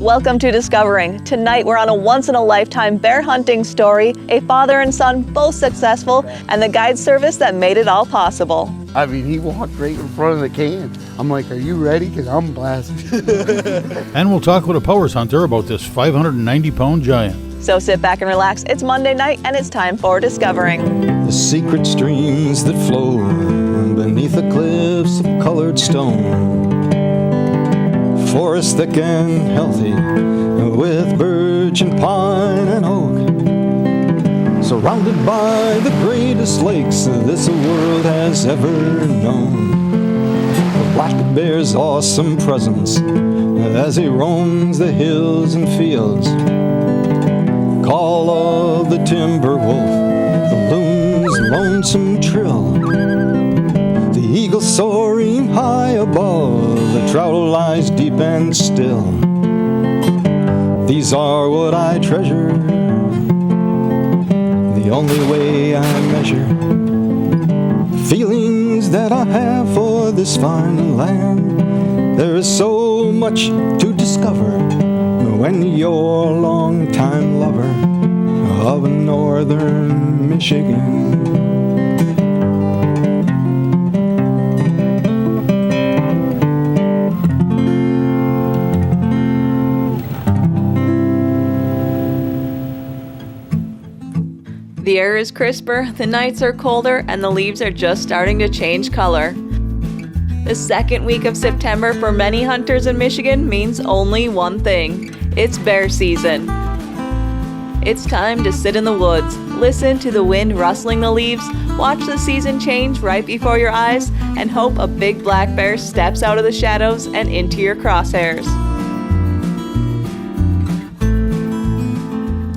Welcome to Discovering. Tonight we're on a once-in-a-lifetime bear hunting story, a father and son both successful, and the guide service that made it all possible. I mean, he walked right in front of the can. I'm like, are you ready? Because I'm blasted. And we'll talk with a Powers hunter about this 590-pound giant. So sit back and relax. It's Monday night and it's time for Discovering. The secret streams that flow beneath the cliffs of colored stone. Forest thick and healthy with birch and pine and oak. Surrounded by the greatest lakes this world has ever known. The black bear's awesome presence as he roams the hills and fields. Call of the timber wolf, the loon's lonesome trill. The eagle soaring high above, the trout lies deep and still. These are what I treasure, the only way I measure feelings that I have for this fine land. There is so much to discover when you're a long-time lover of northern Michigan. The air is crisper, the nights are colder, and the leaves are just starting to change color. The second week of September for many hunters in Michigan means only one thing. It's bear season. It's time to sit in the woods, listen to the wind rustling the leaves, watch the season change right before your eyes, and hope a big black bear steps out of the shadows and into your crosshairs.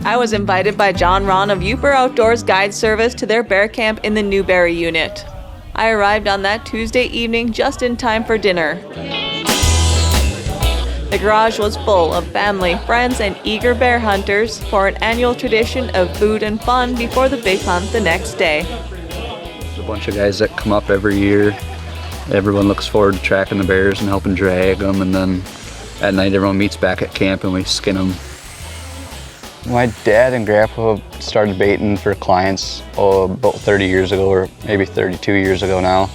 I was invited by John Ron of Uper Outdoors Guide Service to their bear camp in the Newberry unit. I arrived on that Tuesday evening just in time for dinner. The garage was full of family, friends, and eager bear hunters for an annual tradition of food and fun before the big hunt the next day. There's a bunch of guys that come up every year. Everyone looks forward to tracking the bears and helping drag them, and then at night everyone meets back at camp and we skin them. My dad and grandpa started baiting for clients about 30 years ago, or maybe 32 years ago now.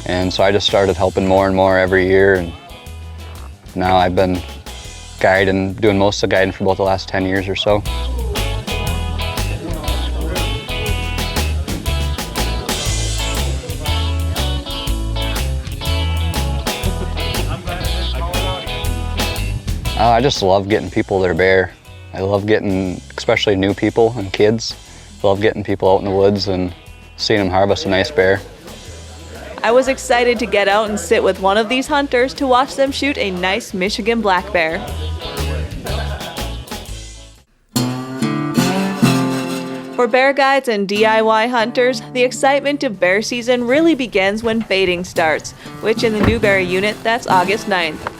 And so I just started helping more and more every year. And now I've been guiding, doing most of the guiding for about the last 10 years or so. I just love getting people their bear. I love getting, especially new people and kids, love getting people out in the woods and seeing them harvest a nice bear. I was excited to get out and sit with one of these hunters to watch them shoot a nice Michigan black bear. For bear guides and DIY hunters, the excitement of bear season really begins when baiting starts, which in the Newberry unit, that's August 9th.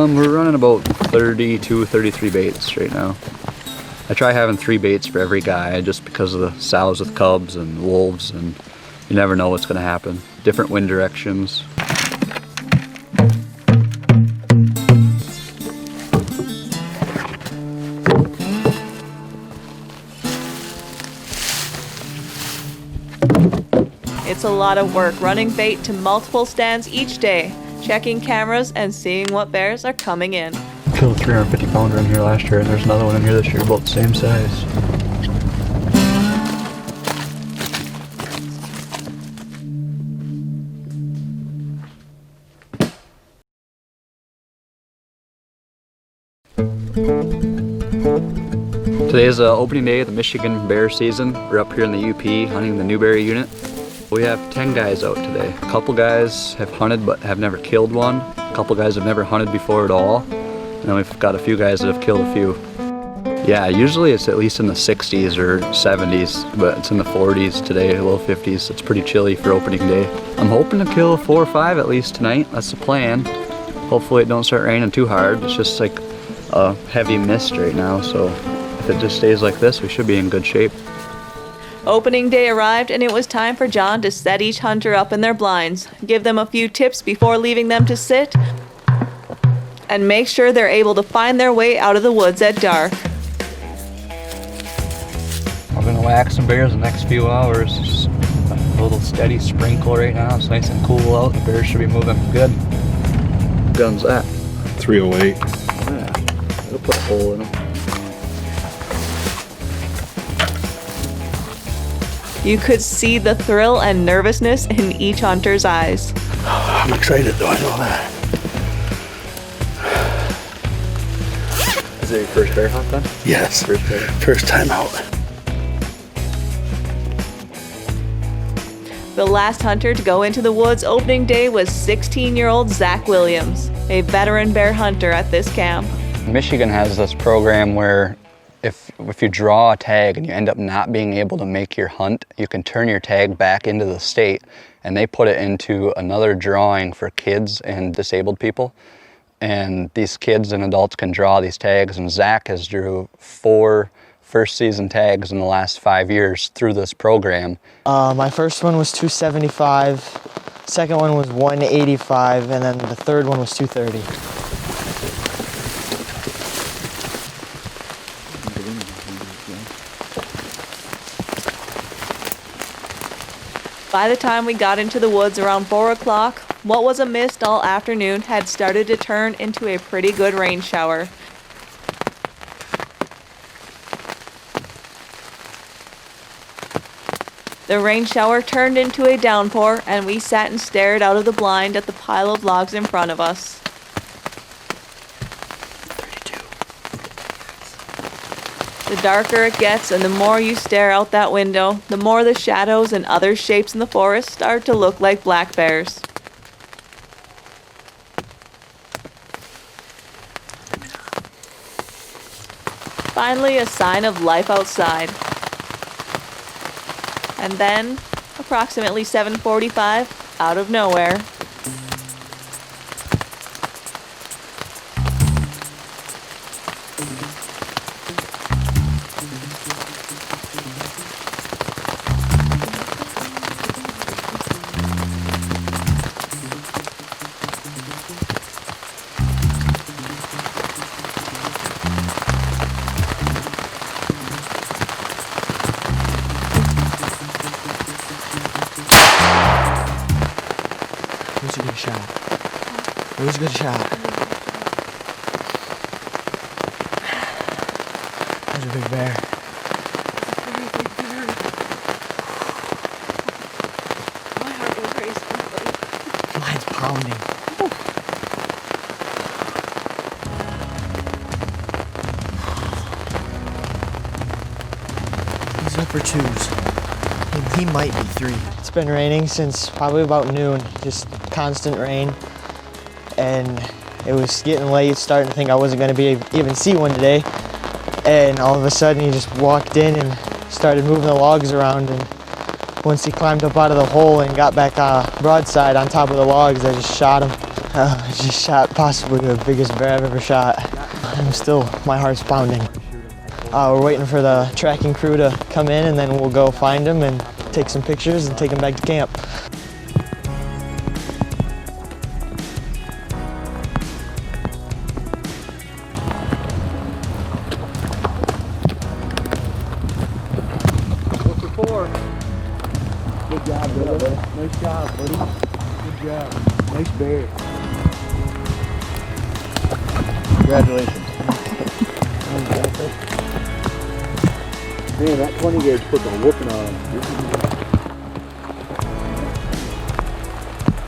We're running about 32, 33 baits right now. I try having 3 baits for every guy just because of the sows with cubs and wolves, and you never know what's going to happen. Different wind directions. It's a lot of work running bait to multiple stands each day, checking cameras and seeing what bears are coming in. Killed a 350 pounder in here last year, and there's another one in here this year about the same size. Today is the opening day of the Michigan bear season. We're up here in the UP hunting the Newberry unit. We have 10 guys out today. A couple guys have hunted but have never killed one. A couple guys have never hunted before at all. And then we've got a few guys that have killed a few. Yeah, usually it's at least in the 60s or 70s, but it's in the 40s today, low 50s. It's pretty chilly for opening day. I'm hoping to kill 4 or 5 at least tonight. That's the plan. Hopefully it don't start raining too hard. It's just like a heavy mist right now, so if it just stays like this, we should be in good shape. Opening day arrived and it was time for John to set each hunter up in their blinds, give them a few tips before leaving them to sit, and make sure they're able to find their way out of the woods at dark. We're gonna whack some bears the next few hours. Just a little steady sprinkle right now. It's nice and cool out. The bears should be moving good. Gun's that? 308. Yeah, it'll put a hole in them. You could see the thrill and nervousness in each hunter's eyes. I'm excited though, I know that. Is it your first bear hunt then? Yes, First bear. first time out. The last hunter to go into the woods opening day was 16-year-old Zach Williams, a veteran bear hunter at this camp. Michigan has this program where if you draw a tag and you end up not being able to make your hunt, you can turn your tag back into the state, and they put it into another drawing for kids and disabled people. And these kids and adults can draw these tags, and Zach has drew 4 first season tags in the last 5 years through this program. My first one was 275, second one was 185, and then the third one was 230. By the time we got into the woods around 4 o'clock, what was a mist all afternoon had started to turn into a pretty good rain shower. The rain shower turned into a downpour, and we sat and stared out of the blind at the pile of logs in front of us. The darker it gets and the more you stare out that window, the more the shadows and other shapes in the forest start to look like black bears. Finally, a sign of life outside. And then, approximately 7:45, out of nowhere, It was a good shot. It was a good shot. That was a big bear. my heart was racing. Mine's pounding. He's up for 2s. And he might be 3. It's been raining since probably about noon, just constant rain. And it was getting late, starting to think I wasn't going to be even see one today. And all of a sudden he just walked in and started moving the logs around. And once he climbed up out of the hole and got back broadside on top of the logs, I just shot him. I just shot possibly the biggest bear I've ever shot. I'm still, my heart's pounding. We're waiting for the tracking crew to come in, and then we'll go find him and take some pictures and take him back to camp. What's it for? Good job, brother. Nice job, buddy. Good job. Nice bear. Congratulations. Man, that 20 gauge put the whooping on him.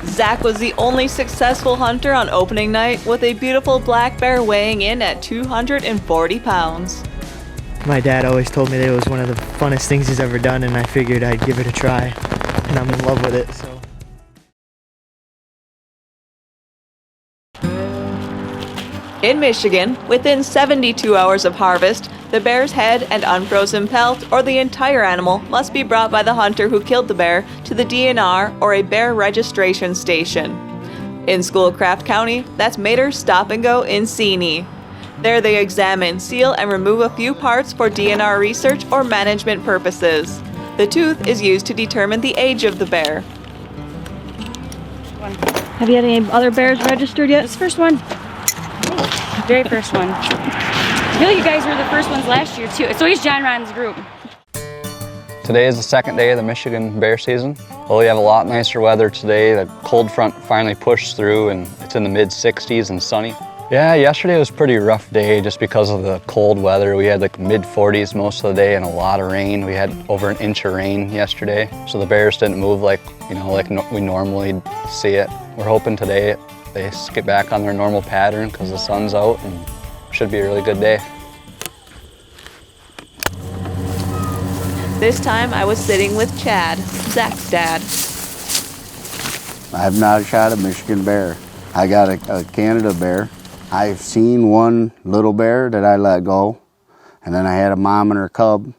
Zach was the only successful hunter on opening night, with a beautiful black bear weighing in at 240 pounds. My dad always told me that it was one of the funnest things he's ever done, and I figured I'd give it a try, and I'm in love with it, so. In Michigan, within 72 hours of harvest, the bear's head and unfrozen pelt or the entire animal must be brought by the hunter who killed the bear to the DNR or a bear registration station. In Schoolcraft County, that's Mater's Stop and Go in Seney. There they examine, seal, and remove a few parts for DNR research or management purposes. The tooth is used to determine the age of the bear. Have you had any other bears registered yet? This first one. Very first one. I feel like you guys were the first ones last year too. It's always John Ron's group. Today is the second day of the Michigan bear season. Well, we have a lot nicer weather today. The cold front finally pushed through and it's in the mid-60s and sunny. Yeah, yesterday was a pretty rough day just because of the cold weather. We had like mid-40s most of the day and a lot of rain. We had over an inch of rain yesterday. So the bears didn't move like we normally see it. We're hoping today they get back on their normal pattern because the sun's out and should be a really good day. This time I was sitting with Chad, Zach's dad. I have not shot a Michigan bear. I got a Canada bear. I've seen one little bear that I let go, and then I had a mom and her cub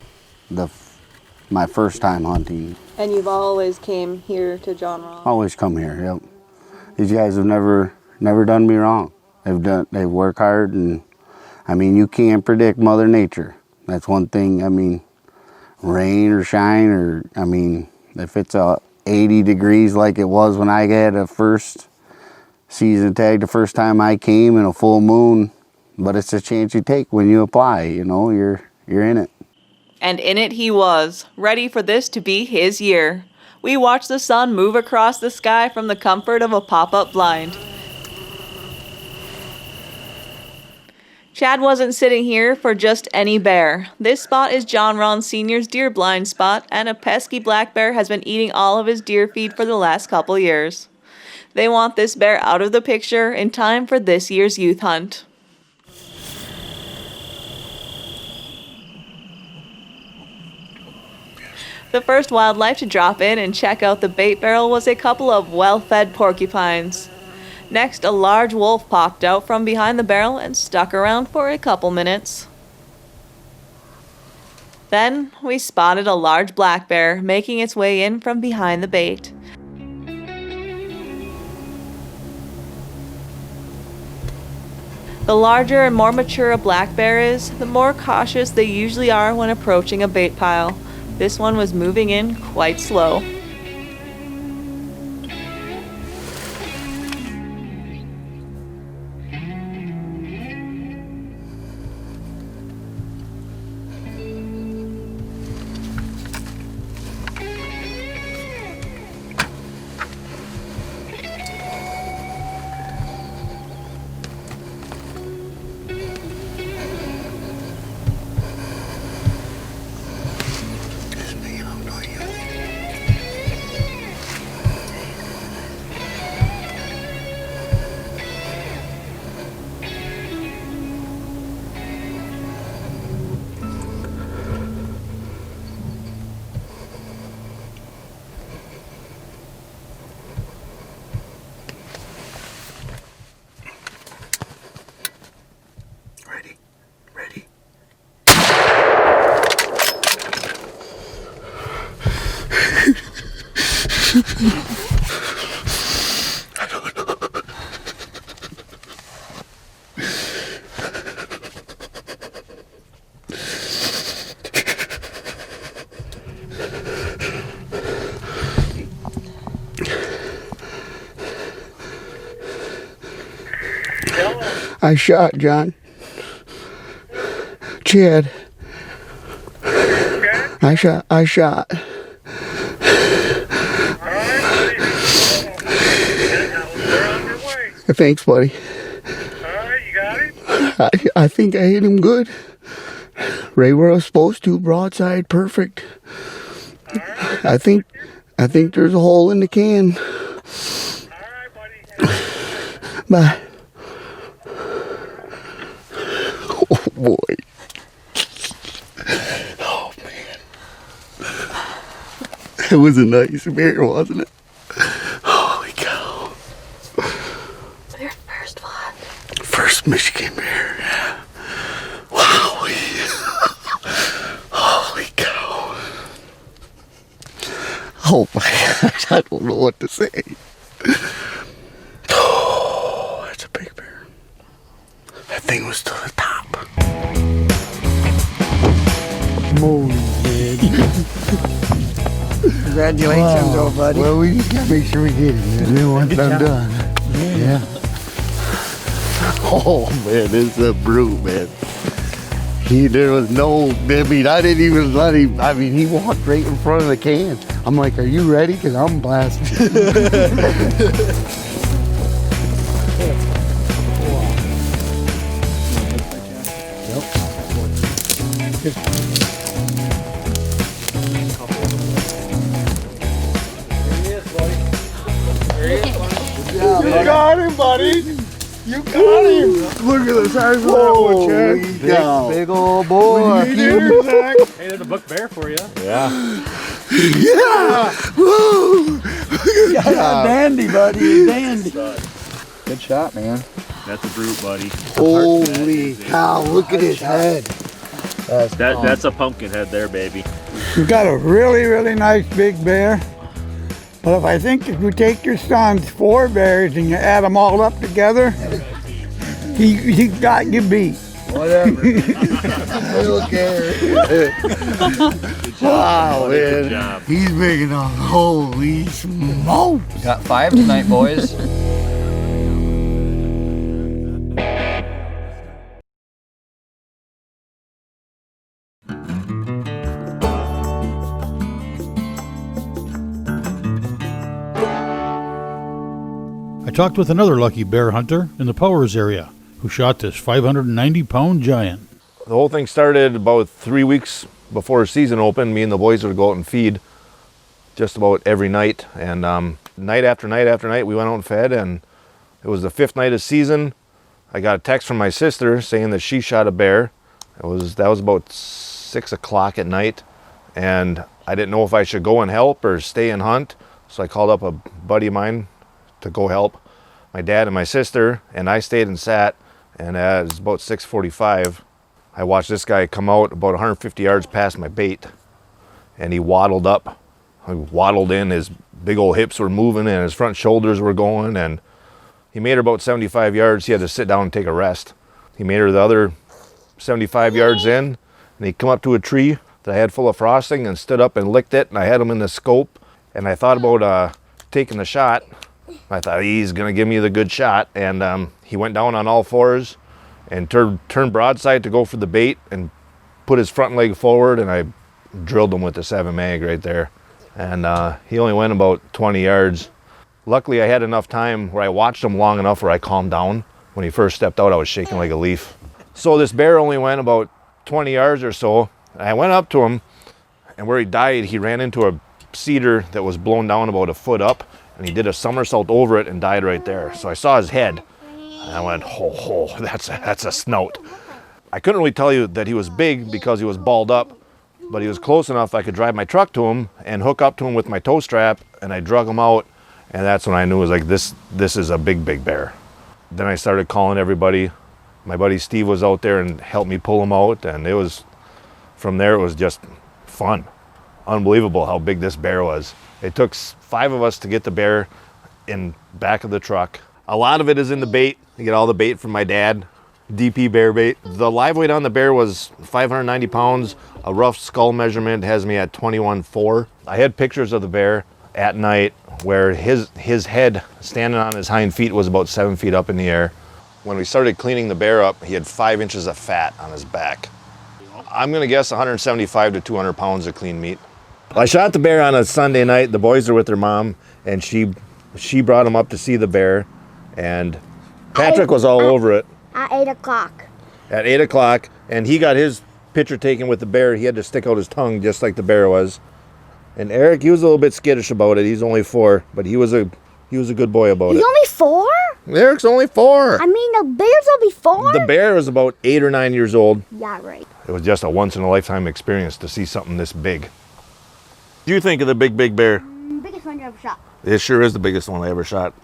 my first time hunting. And you've always came here to John Ron? Always come here, yep. These guys have never done me wrong. They work hard, and I mean, you can't predict Mother Nature. That's one thing. I mean, rain or shine, or I mean, if it's 80 degrees like it was when I had a first season tag the first time I came in a full moon, but it's a chance you take when you apply, you're in it. And in it he was, ready for this to be his year. We watched the sun move across the sky from the comfort of a pop-up blind. Chad wasn't sitting here for just any bear. This spot is John Ron Sr.'s deer blind spot, and a pesky black bear has been eating all of his deer feed for the last couple years. They want this bear out of the picture in time for this year's youth hunt. The first wildlife to drop in and check out the bait barrel was a couple of well-fed porcupines. Next, a large wolf popped out from behind the barrel and stuck around for a couple minutes. Then, we spotted a large black bear making its way in from behind the bait. The larger and more mature a black bear is, the more cautious they usually are when approaching a bait pile. This one was moving in quite slow. I shot, John. Chad. I shot. Thanks, buddy. Alright, you got it? I think I hit him good. Right where I was supposed to, broadside, perfect. Alright. I think there's a hole in the can. Alright, buddy. Bye. Oh boy. Oh man. It was a nice bear, wasn't it? Holy cow. Your first one. First Michigan bear. Wow. Holy cow. Oh my gosh, I don't know what to say. Oh, that's a big bear. That thing was to the top. Moly, kid. Congratulations, old buddy. Well, we just gotta make sure we get it. And then once I'm done. Yeah. Oh man, this is a brute, man. There was no, I mean, I didn't even let him, I mean, he walked right in front of the can. I'm like, are you ready? Because I'm blasting. You got him, buddy. You got him. Look at the size of that that Big old boy. Hey, there's a buck bear for you. Yeah. Yeah! Woo! Dandy, buddy. Dandy. Good shot, man. That's a brute, buddy. Holy cow, look at his head. That's a pumpkin head there, baby. You got a really, really nice big bear. But if you take your son's 4 bears and you add them all up together, he got you beat. Whatever. I don't care. Wow, man. Good job. He's big enough. Holy smokes. Got 5 tonight, boys. I talked with another lucky bear hunter in the Powers area who shot this 590-pound giant. The whole thing started about 3 weeks before season opened. Me and the boys would go out and feed just about every night. And night after night after night, we went out and fed. And it was the 5th night of season. I got a text from my sister saying that she shot a bear. That was about 6 o'clock at night. And I didn't know if I should go and help or stay and hunt. So I called up a buddy of mine to go help. My dad and my sister, and I stayed and sat. And it was about 6:45. I watched this guy come out about 150 yards past my bait, and he waddled up. He waddled in, his big old hips were moving and his front shoulders were going, and he made her about 75 yards. He had to sit down and take a rest. He made her the other 75 yards in, and he come up to a tree that I had full of frosting and stood up and licked it, and I had him in the scope, and I thought about taking the shot. I thought he's gonna give me the good shot, and he went down on all 4s and turned broadside to go for the bait and put his front leg forward, and I drilled him with the 7 mag right there. And he only went about 20 yards. Luckily I had enough time where I watched him long enough where I calmed down. When he first stepped out, I was shaking like a leaf. So this bear only went about 20 yards or so. I went up to him, and where he died, he ran into a cedar that was blown down about a foot up, and he did a somersault over it and died right there. So I saw his head, and I went, ho, that's a snout. I couldn't really tell you that he was big because he was balled up, but he was close enough I could drive my truck to him and hook up to him with my tow strap, and I drug him out, and that's when I knew it was like, this is a big bear. Then I started calling everybody. My buddy Steve was out there and helped me pull him out, and from there it was just fun. Unbelievable how big this bear was. It took 5 of us to get the bear in back of the truck. A lot of it is in the bait. You get all the bait from my dad, DP bear bait. The live weight on the bear was 590 pounds. A rough skull measurement has me at 21.4. I had pictures of the bear at night where his head standing on his hind feet was about 7 feet up in the air. When we started cleaning the bear up, he had 5 inches of fat on his back. I'm gonna guess 175 to 200 pounds of clean meat. I shot the bear on a Sunday night. The boys are with their mom, and she brought him up to see the bear, and Patrick was all over it. At 8 o'clock. At 8 o'clock, and he got his picture taken with the bear. He had to stick out his tongue just like the bear was. And Eric, he was a little bit skittish about it. He's only 4, but he was a good boy about it. He's only 4? Eric's only 4. I mean, the bear's only 4? The bear was about 8 or 9 years old. Yeah, right. It was just a once-in-a-lifetime experience to see something this big. What do you think of the big bear? Biggest one you ever shot. It sure is the biggest one I ever shot.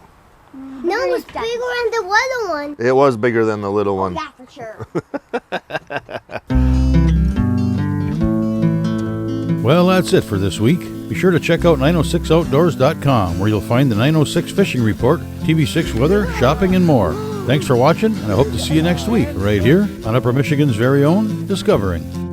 No, it was bigger than the little one. It was bigger than the little one. Yeah, for sure. Well, that's it for this week. Be sure to check out 906outdoors.com, where you'll find the 906 fishing report, TV6 weather, shopping, and more. Thanks for watching, and I hope to see you next week right here on Upper Michigan's very own Discovering.